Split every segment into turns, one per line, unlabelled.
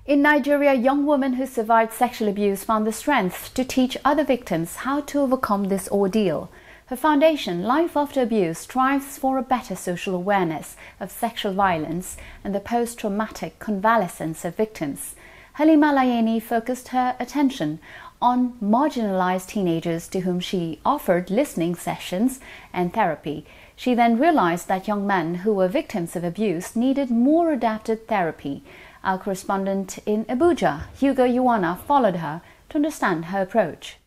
In Nigeria, a young woman who survived sexual abuse found the strength to teach other victims how to overcome this ordeal. Her foundation, Life After Abuse, strives for a better social awareness of sexual violence and the post-traumatic convalescence of victims. Halima Layeni focused her attention on marginalized teenagers to whom she offered listening sessions and therapy. She then realized that young men who were victims of abuse needed more adapted therapy. Our correspondent in Abuja, Hugo Yuana, followed her to understand her approach.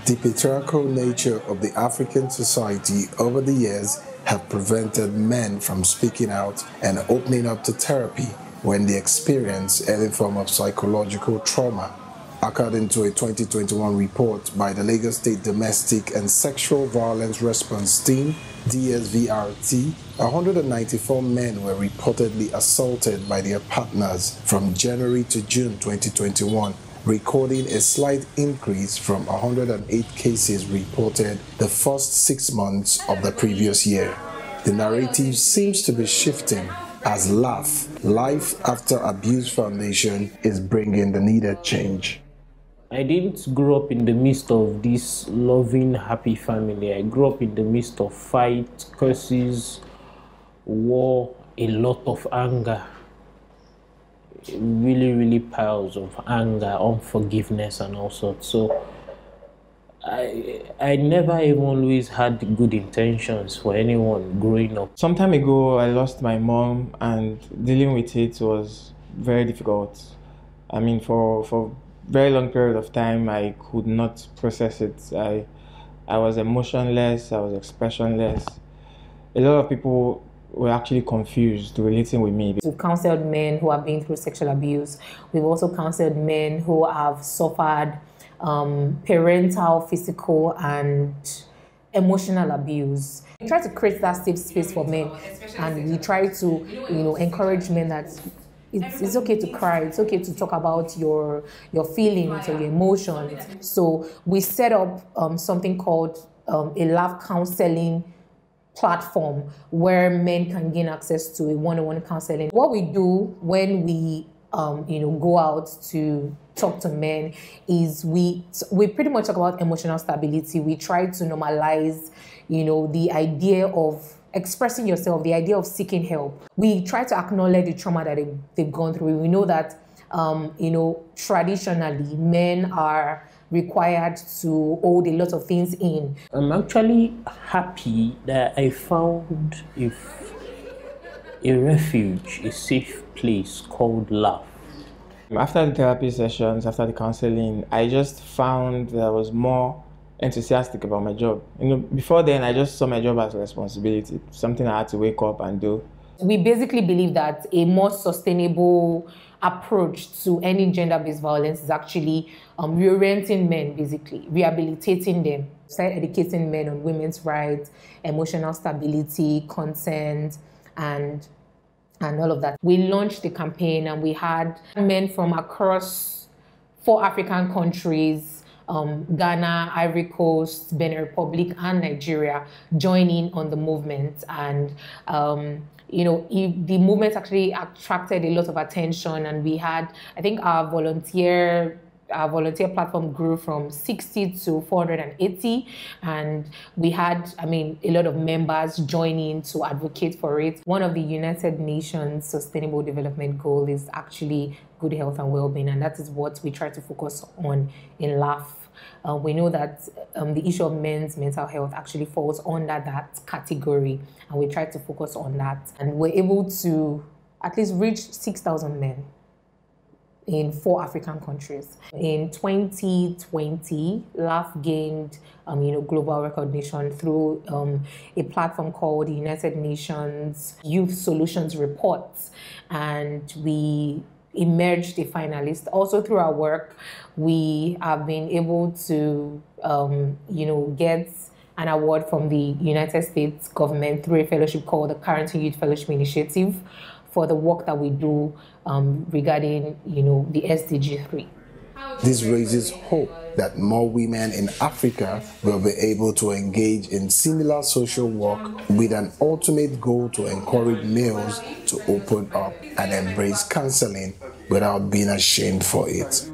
The patriarchal nature of the African society over the years have prevented men from speaking out and opening up to therapy when they experience any form of psychological trauma. According to a 2021 report by the Lagos State Domestic and Sexual Violence Response Team, DSVRT, 194 men were reportedly assaulted by their partners from January to June 2021, recording a slight increase from 108 cases reported the first 6 months of the previous year. The narrative seems to be shifting as Life After Abuse Foundation is bringing the needed change.
I didn't grow up in the midst of this loving, happy family. I grew up in the midst of fight, curses, war, a lot of anger. Really piles of anger, unforgiveness and all sorts. So I never even always had good intentions for anyone growing up.
Some time ago, I lost my mom, and dealing with it was very difficult. I mean, for a very long period of time, I could not process it. I was emotionless, I was expressionless. A lot of people were actually confused relating with me.
We've counseled men who have been through sexual abuse. We've also counseled men who have suffered parental, physical, and emotional abuse. We try to create that safe space for men, and we try to, encourage men that it's okay to cry. It's okay to talk about your feelings or your emotions. So we set up something called a love counseling platform where men can gain access to a one-on-one counseling. What we do when we go out to talk to men is we pretty much talk about emotional stability. We try to normalize, the idea of expressing yourself, the idea of seeking help. We try to acknowledge the trauma that they've gone through. We know that, traditionally men are required to hold a lot of things in.
I'm actually happy that I found a refuge, a safe place called Laugh.
After the therapy sessions, after the counseling, I just found that I was more enthusiastic about my job. Before then, I just saw my job as a responsibility, something I had to wake up and do.
We basically believe that a more sustainable approach to any gender-based violence is actually reorienting men, basically, rehabilitating them, start educating men on women's rights, emotional stability, consent, and all of that. We launched the campaign and we had men from across 4 African countries, Ghana, Ivory Coast, Benin Republic, and Nigeria join in on the movement. And the movement actually attracted a lot of attention, and we had, I think our volunteer platform grew from 60 to 480, and we had, a lot of members join in to advocate for it. One of the United Nations Sustainable Development Goal is actually good health and well-being, and that is what we try to focus on in Laugh. We know that the issue of men's mental health actually falls under that category, and we try to focus on that. And we're able to at least reach 6,000 men in 4 African countries. In 2020, Laugh gained global recognition through a platform called the United Nations Youth Solutions Report, and we emerged a finalist. Also through our work, we have been able to get an award from the United States government through a fellowship called the Carrington Youth Fellowship Initiative for the work that we do regarding the SDG 3.
This raises hope that more women in Africa will be able to engage in similar social work with an ultimate goal to encourage males to open up. and embrace counseling without being ashamed for it.